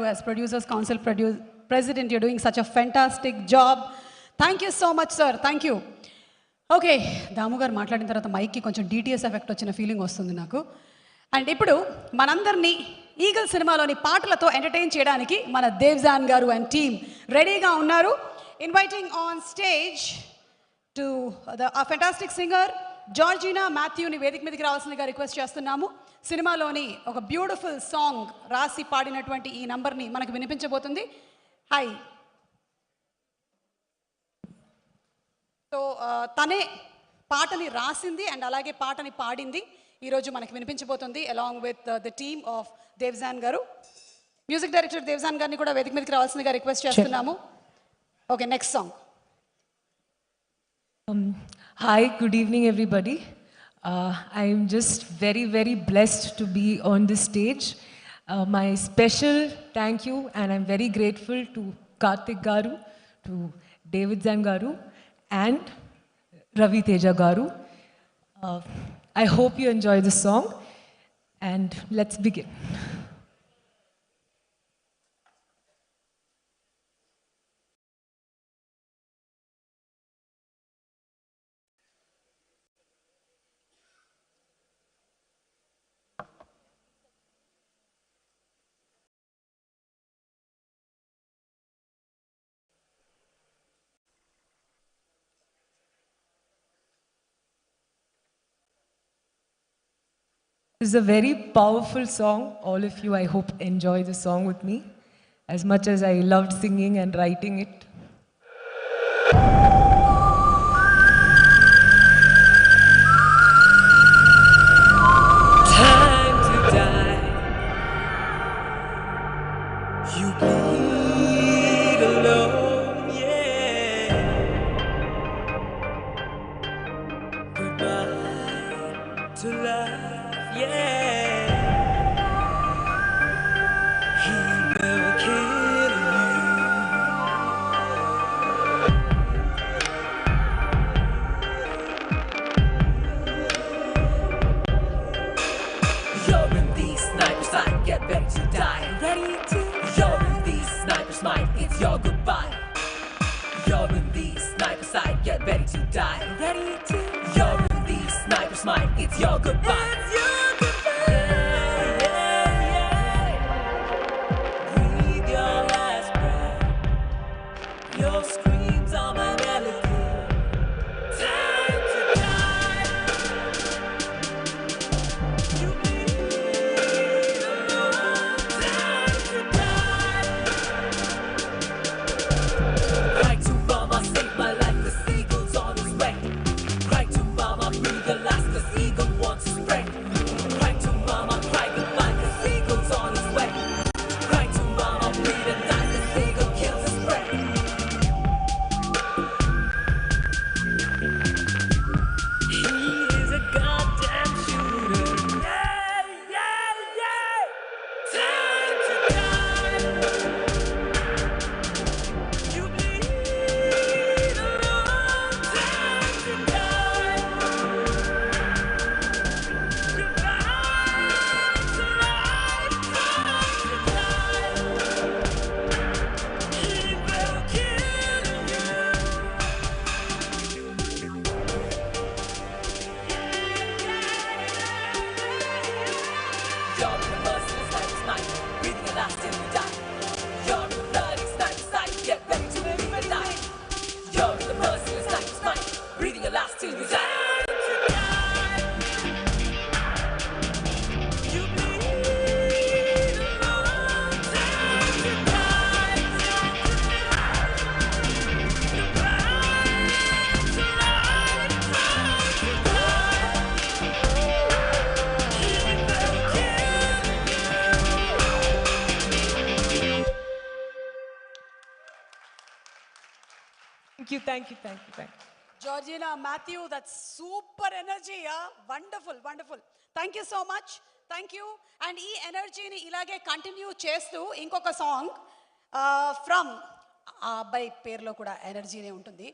garu, as Producers Council President, you're doing such a fantastic job. Thank you so much, sir. Thank you. Okay Damu garu మాట్లాడిన తర్వాత మైక్కి కొంచెం DTS effect వచ్చిన feeling వస్తుంది నాకు. And ఇప్పుడు మనందరినీ ఈగల్ సినిమాలోని పాటలతో ఎంటర్టైన్ చేయడానికి మన దేవ్జాన్ గారు అండ్ టీమ్ రెడీగా ఉన్నారు. Inviting on stage to the fantastic singer Georgina మాథ్యూని వేదిక మీదకి రావాల్సిందిగా రిక్వెస్ట్ చేస్తున్నాము. సినిమాలోని ఒక బ్యూటిఫుల్ సాంగ్ రాసి పాడినటువంటి ఈ నంబర్ని మనకు వినిపించబోతుంది. హాయ్. సో తనే పాటని రాసింది అండ్ అలాగే పాటని పాడింది ఈరోజు మనకి వినిపించబోతుంది along with the team of Devjan garu. Music director Devjan గారిని కూడా వేదిక మీదకి రావాల్సిందిగా రిక్వెస్ట్ చేస్తున్నాము. Okay, next song. Hi, good evening everybody. I'm just very blessed to be on this stage. My special thank you and I'm very grateful to Karthik Garu, to Davidzan Garu and Ravi Teja Garu. I hope you enjoy this song and let's begin. This is a very powerful song. All of you, I hope, enjoy the song with me as much as I loved singing and writing it. Time to die. You bleed alone, yeah. Goodbye to life. Yeah, he will kill you. You're in the sniper's sight, get ready to die. Ready to? You're in the sniper's mind, it's your goodbye. You're in the sniper's sight, get ready to die. Ready to? You're in the sniper's mind, it's your goodbye. It's your your screams are my melody. Time to die. You bleed alone. Time to die. Cry to mama, save my life. The seagull's on his way. Cry to mama, breathe the last. The seagull wants to spray. Cry to mama, cry goodbye. The seagull's on his way. Cry to mama, breathe and die. The seagull kills his prey. Thank you. Georgina, Matthew, that's super energy, yeah? Wonderful. Thank you so much. Thank you. And ee energy ni ilage continue chestu inkoka song from abbai perlo kuda energy ne untundi.